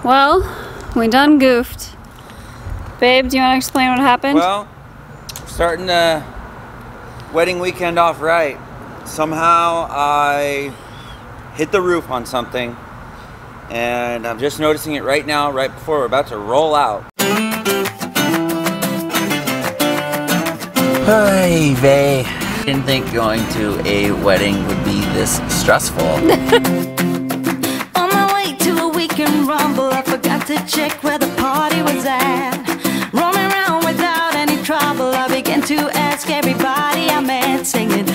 Well, we done goofed. Babe, do you want to explain what happened? Well, starting the wedding weekend off right. Somehow I hit the roof on something, and I'm just noticing it right now, right before we're about to roll out. Hi, Vay. Didn't think going to a wedding would be this stressful. On my way to a weekend rumble, I forgot to check where the party was at. Roaming around without any trouble, I began to ask everybody I met, singing,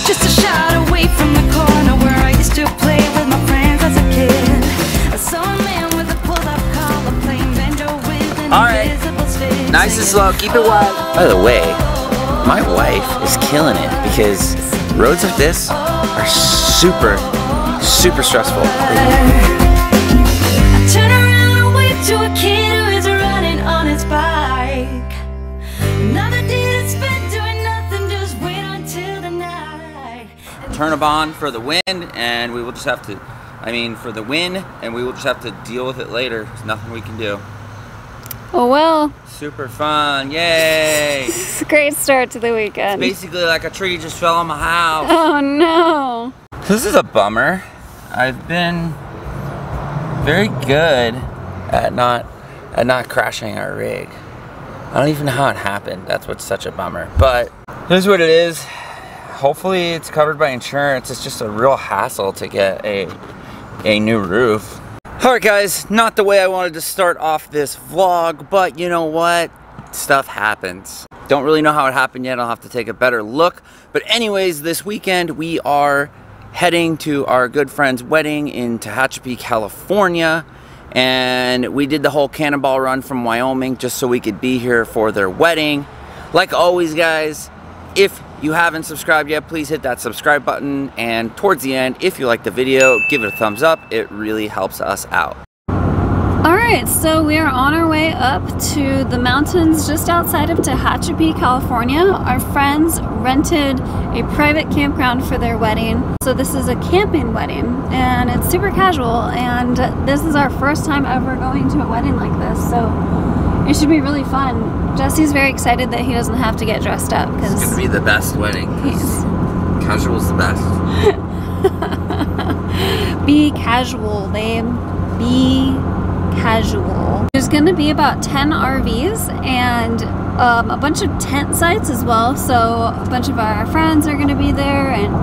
just a shot away from the corner where I used to play with my friends as a kid. I saw a man with a pulled-up collar playing banjo with an invisible stick. Nice and slow, keep it wide. By the way, my wife is killing it because roads like this are super stressful. I turn around and wave to a kid who is running on his bike. Another day to spend doing nothing, just wait until the night. Turn a bond for the win, and we will just have to, for the win, and we will just have to deal with it later. There's nothing we can do. Oh well. Super fun, yay! It's a great start to the weekend. It's basically like a tree just fell on my house. Oh no. This is a bummer. I've been very good at not crashing our rig. I don't even know how it happened. That's what's such a bummer. But here's what it is. Hopefully it's covered by insurance. It's just a real hassle to get a new roof. Alright guys, not the way I wanted to start off this vlog, but you know what? Stuff happens. Don't really know how it happened yet. I'll have to take a better look. But anyways, this weekend we are heading to our good friend's wedding in Tehachapi, California. And we did the whole Cannonball Run from Wyoming just so we could be here for their wedding. Like always guys, if you haven't subscribed yet, please hit that subscribe button, and towards the end, if you like the video, give it a thumbs up. It really helps us out. Alright, so we are on our way up to the mountains just outside of Tehachapi, California. Our friends rented a private campground for their wedding. So this is a camping wedding, and it's super casual, and this is our first time ever going to a wedding like this, so it should be really fun. Jesse's very excited that he doesn't have to get dressed up because It's gonna be the best wedding. Casual's the best. Be casual, babe. Be casual. There's gonna be about 10 RVs and a bunch of tent sites as well. So a bunch of our friends are gonna be there, and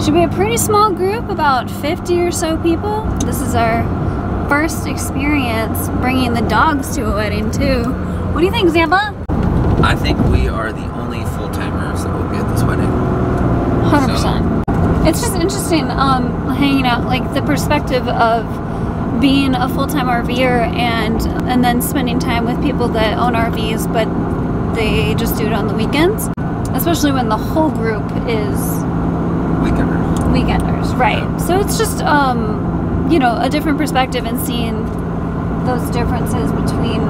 should be a pretty small group, about 50 or so people. This is our first experience bringing the dogs to a wedding too. What do you think, Zampa? I think we are the only full-timers that will be at this wedding. 100%. It's just interesting hanging out, like the perspective of being a full-time RVer and then spending time with people that own RVs, but they just do it on the weekends. Especially when the whole group is weekenders, right? Yeah. So it's just you know, a different perspective and seeing those differences between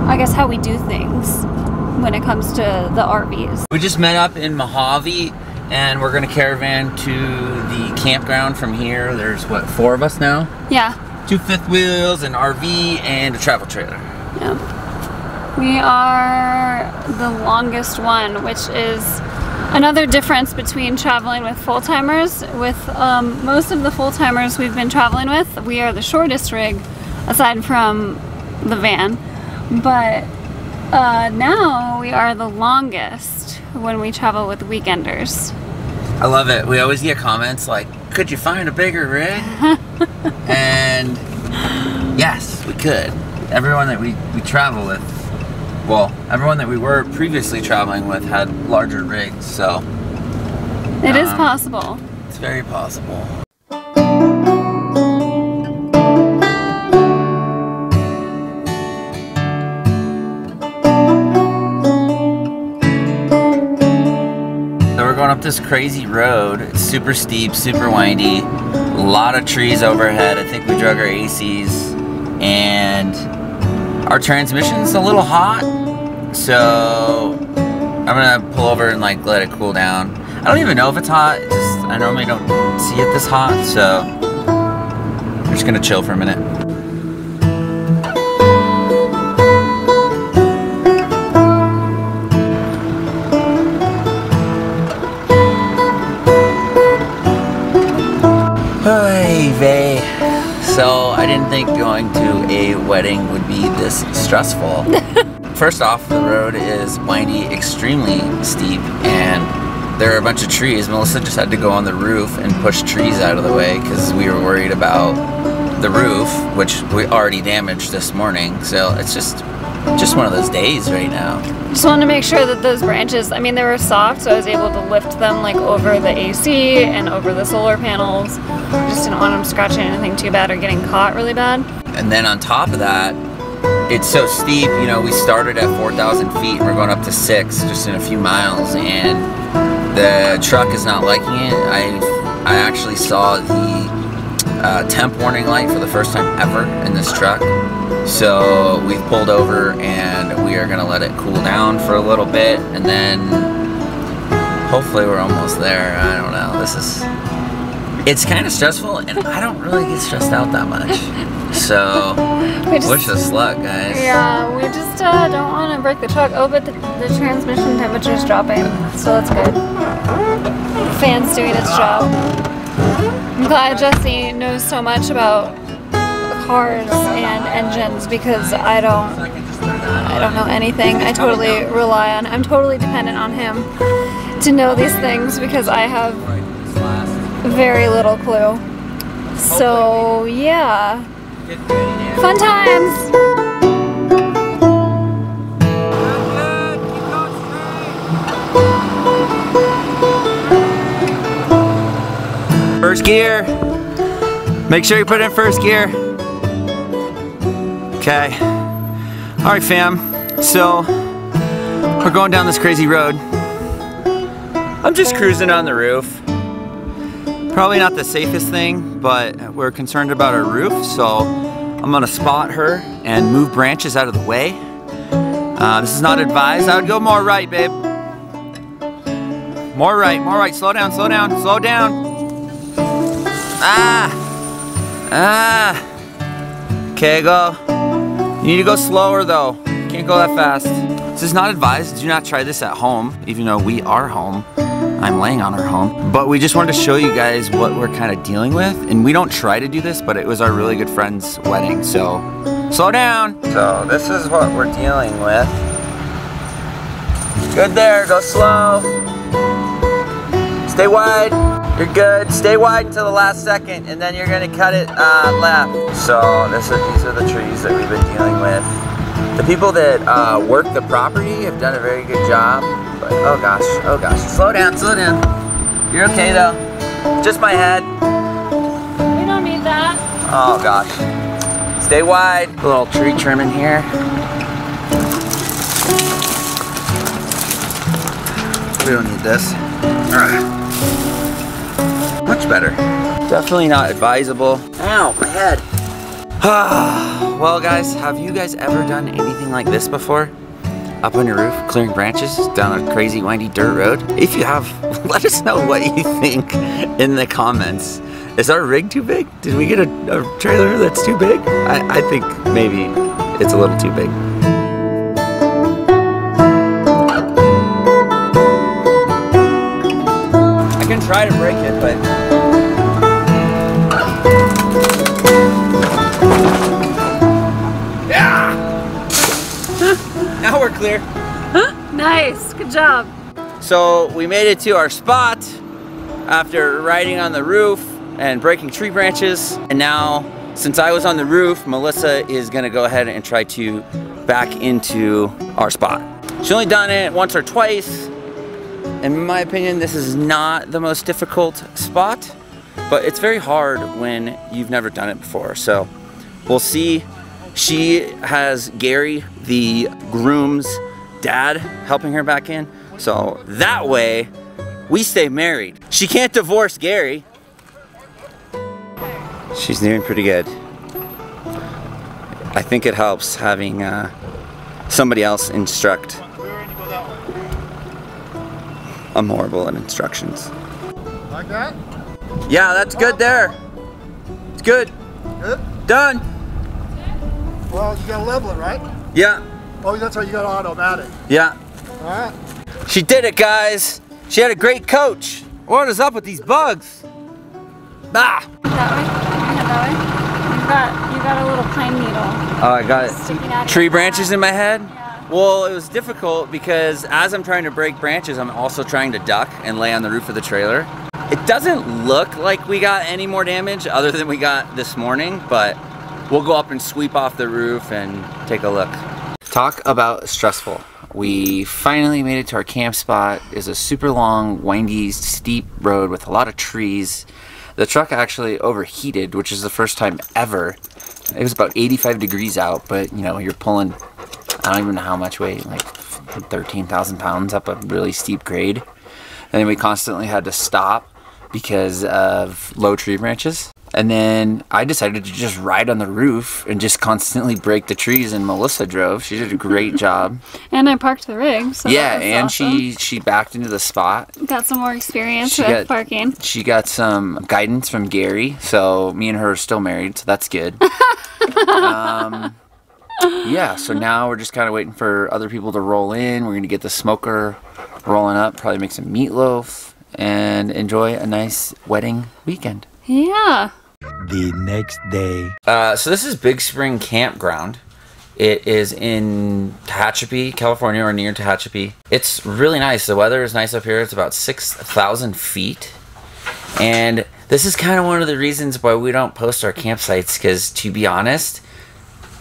I guess how we do things when it comes to the RVs. We just met up in Mojave, and we're gonna caravan to the campground from here. There's what, 4 of us now? Yeah. 2 fifth wheels, an RV, and a travel trailer. Yeah. We are the longest one, which is another difference between traveling with full-timers. With most of the full-timers we've been traveling with, we are the shortest rig, aside from the van. But now we are the longest when we travel with weekenders. I love it. We always get comments like, could you find a bigger rig? And yes, we could. Everyone that we travel with, well, everyone that we were previously traveling with had larger rigs, so. It is possible. It's very possible. Going up this crazy road. It's super steep, super windy, a lot of trees overhead. I think we drug our ACs, and our transmission's a little hot, So I'm gonna pull over and like let it cool down. I don't even know if it's hot. It's just, I normally don't see it this hot, so I'm just gonna chill for a minute. Hey, vey. So I didn't think going to a wedding would be this stressful. First off, the road is windy, extremely steep, and there are a bunch of trees. Melissa just had to go on the roof and push trees out of the way because we were worried about the roof, which we already damaged this morning. So it's just one of those days right now. Just wanted to make sure that those branches, I mean, they were soft, so I was able to lift them like over the AC and over the solar panels. Just didn't want them scratching anything too bad or getting caught really bad. And then on top of that, it's so steep. You know, we started at 4,000 feet and we're going up to 6 just in a few miles, and the truck is not liking it. I actually saw the temp warning light for the first time ever in this truck. So we've pulled over and we are gonna let it cool down for a little bit, and then hopefully we're almost there. I don't know. It's kind of stressful, and I don't really get stressed out that much. So wish us luck, guys. Yeah, we just don't want to break the truck. Oh, but the transmission temperature is dropping, so that's good. The fan's doing its job. I'm glad Jesse knows so much about cars and engines, because I don't know anything. I'm totally dependent on him to know these things, because I have very little clue. So yeah, fun times. First gear. Make sure you put in first gear. Okay. All right, fam. So we're going down this crazy road. I'm just cruising on the roof. Probably not the safest thing, but we're concerned about our roof, so I'm gonna spot her and move branches out of the way. This is not advised. I would go more right, babe. More right, more right. Slow down, slow down, slow down. Okay, go. You need to go slower though. Can't go that fast. This is not advised. Do not try this at home, even though we are home. I'm laying on our home. But we just wanted to show you guys what we're kind of dealing with. And we don't try to do this, but it was our really good friend's wedding. So, slow down. So this is what we're dealing with. Good there, go slow. Stay wide. You're good. Stay wide until the last second, and then you're gonna cut it left. So these are the trees that we've been dealing with. The people that work the property have done a very good job. But oh gosh, slow down, slow down. You're okay though. Just my head. We don't need that. Oh gosh. Stay wide. A little tree trimming here. We don't need this. Much better. Definitely not advisable. Ow, my head. Well guys, have you guys ever done anything like this before? Up on your roof, clearing branches down a crazy windy dirt road? If you have, let us know what you think in the comments. Is our rig too big? Did we get a trailer that's too big? I think maybe it's a little too big. I can try to break it, but now we're clear. Huh? Nice, good job. So we made it to our spot after riding on the roof and breaking tree branches. And now, since I was on the roof, Melissa is gonna go ahead and try to back into our spot. She's only done it once or twice. In my opinion, this is not the most difficult spot, but it's very hard when you've never done it before. So we'll see. She has Gary, the groom's dad, helping her back in. So that way, we stay married. She can't divorce Gary. She's doing pretty good. I think it helps having somebody else instruct I'm horrible at instructions. Like that? Yeah, that's good there. It's good. Good? Done. Well, you gotta level it, right? Yeah. Oh, that's right, you got automatic. Yeah. Alright. She did it, guys. She had a great coach. What is up with these bugs? Ah! That way? Head that way? You got a little pine needle. Oh, I got Sticking out of tree your branches hat. in my head? Yeah. Well, it was difficult because as I'm trying to break branches, I'm also trying to duck and lay on the roof of the trailer. It doesn't look like we got any more damage other than we got this morning, but we'll go up and sweep off the roof and take a look. Talk about stressful. We finally made it to our camp spot. It's a super long, windy, steep road with a lot of trees. The truck actually overheated, which is the first time ever. It was about 85 degrees out, but you know, you're pulling, I don't even know how much weight, like 13,000 pounds up a really steep grade. And then we constantly had to stop because of low tree branches. And then I decided to just ride on the roof and just constantly break the trees, and Melissa drove. She did a great job. And I parked the rig. So Yeah, that was and awesome. she backed into the spot. Got some more experience She with got- parking. She got some guidance from Gary, so me and her are still married, so that's good. Yeah, so now we're just kind of waiting for other people to roll in. We're gonna get the smoker rolling up, probably make some meatloaf, and enjoy a nice wedding weekend. Yeah. The next day. So this is Big Spring Campground. It is in Tehachapi, California, or near Tehachapi. It's really nice. The weather is nice up here. It's about 6,000 feet. And this is kind of one of the reasons why we don't post our campsites, because to be honest,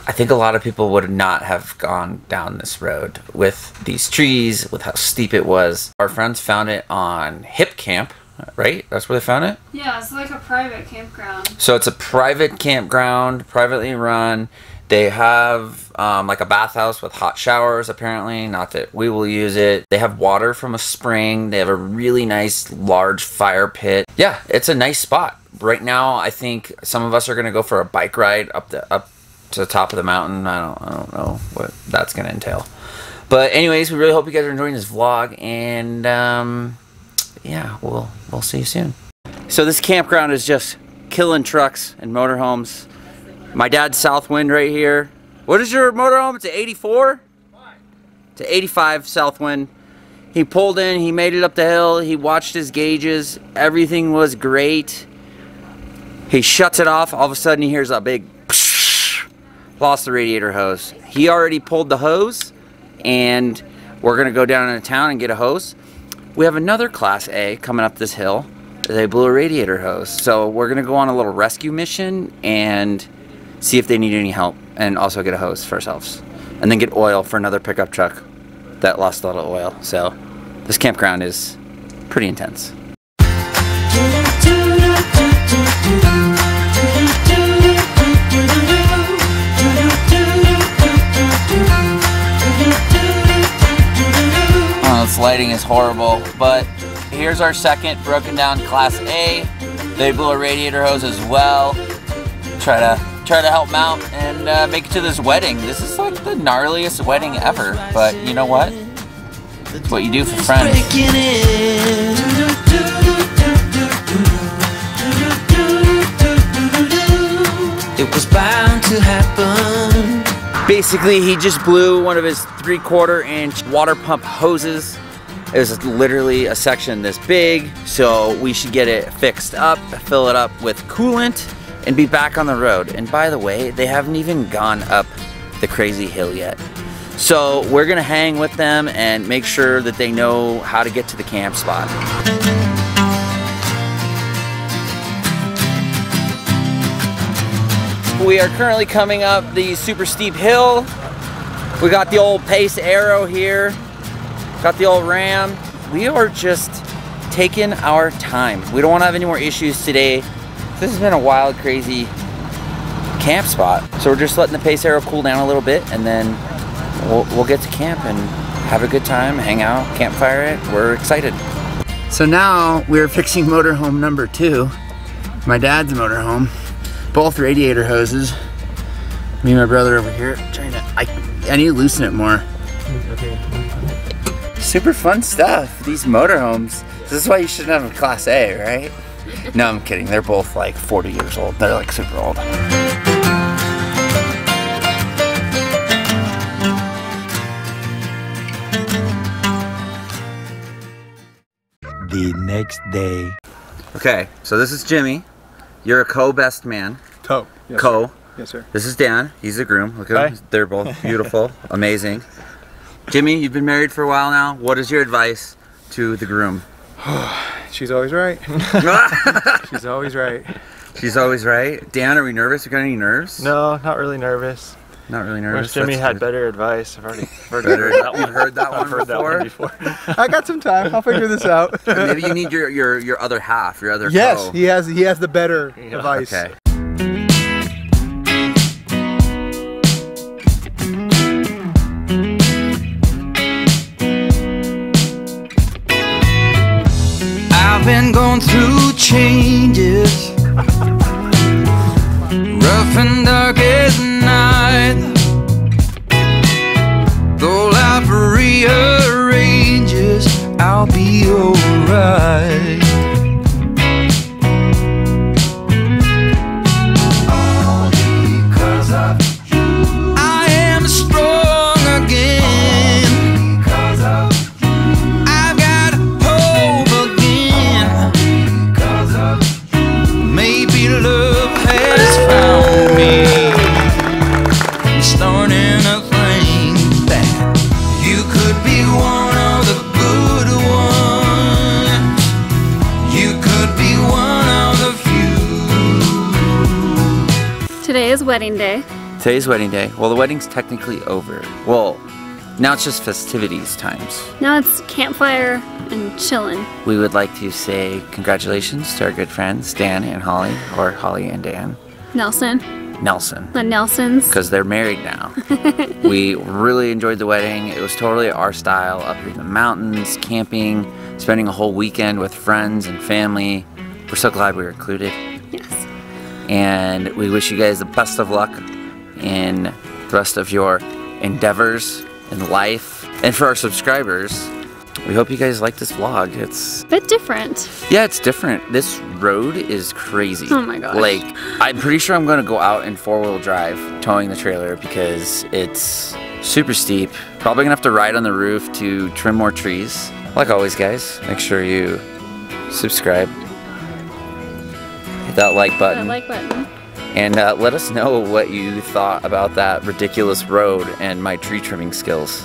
I think a lot of people would not have gone down this road with these trees, with how steep it was. Our friends found it on Hip Camp, right? That's where they found it? Yeah, it's like a private campground. So it's a private campground, privately run. They have like a bathhouse with hot showers, apparently. Not that we will use it. They have water from a spring. They have a really nice large fire pit. Yeah, it's a nice spot. Right now, I think some of us are gonna go for a bike ride up to the top of the mountain. I don't know what that's gonna entail. But anyways, we really hope you guys are enjoying this vlog, and yeah, we'll see you soon. So this campground is just killing trucks and motorhomes. My dad's Southwind right here. What is your motorhome? It's an 84? It's an 85 Southwind. He pulled in, he made it up the hill, he watched his gauges, everything was great. He shuts it off, all of a sudden he hears a big psh, lost the radiator hose. He already pulled the hose, and we're gonna go down into town and get a hose. We have another Class A coming up this hill. They blew a radiator hose. So we're gonna go on a little rescue mission and see if they need any help, and also get a hose for ourselves. And then get oil for another pickup truck that lost a lot of oil. So this campground is pretty intense. Oh, this lighting is horrible, but here's our second broken down Class A. They blew a radiator hose as well. Try to help them out and make it to this wedding. This is like the gnarliest wedding ever, but you know what? It's what you do for friends. It was bound to happen. Basically, he just blew one of his 3/4-inch water pump hoses. It was literally a section this big, so we should get it fixed up, fill it up with coolant, and be back on the road. And by the way, they haven't even gone up the crazy hill yet. So we're gonna hang with them and make sure that they know how to get to the camp spot. We are currently coming up the super steep hill. We got the old Pace Arrow here. Got the old Ram. We are just taking our time. We don't want to have any more issues today. This has been a wild, crazy camp spot. So we're just letting the Pace Arrow cool down a little bit, and then we'll get to camp and have a good time, hang out, campfire it. We're excited. So now we're fixing motorhome number 2. My dad's motorhome. Both radiator hoses. Me and my brother over here trying to, I need to loosen it more. Super fun stuff. These motorhomes. This is why you shouldn't have a Class A, right? No, I'm kidding. They're both like 40 years old. They're like super old. The next day. Okay, so this is Jimmy. You're a co-best man. Toe. Yes, Co. Sir. Yes, sir. This is Dan. He's the groom. Look at him. Hi. They're both beautiful, amazing. Jimmy, you've been married for a while now. What is your advice to the groom? She's always right. She's always right. She's always right. Dan, are we nervous? You got any nerves? No, not really nervous. Not really nervous. Wish Jimmy That's had good. better advice. I've already heard Better. that one. You've heard that one I've heard that one before? before. I got some time. I'll figure this out. Maybe you need your other half, your other Yes, co. he has the better advice. Okay. I've been going through changes, rough and dark as night. Though life rearranges, I'll be alright. All because of you, I am strong again. Because of you, I've got hope again. Because of you, maybe love has found me, starting a thing that you could be one of the good ones. You could be one of the few. Today is wedding day. Today's wedding day. Well, the wedding's technically over. Well, now it's just festivities times. Now it's campfire and chilling. We would like to say congratulations to our good friends Dan and Holly, or Holly and Dan Nelson, Nelson, the Nelsons. because they're married now. We really enjoyed the wedding. It was totally our style, up here in the mountains, camping, spending a whole weekend with friends and family. We're so glad we were included. Yes. And we wish you guys the best of luck in the rest of your endeavors in life. And for our subscribers, we hope you guys like this vlog. It's, Bit different. yeah, it's different. This road is crazy. Oh my gosh. Like, I'm pretty sure I'm gonna go out in 4-wheel drive towing the trailer because it's super steep. Probably gonna have to ride on the roof to trim more trees. Like always, guys, make sure you subscribe. Hit that like That button. like button. And let us know what you thought about that ridiculous road and my tree trimming skills.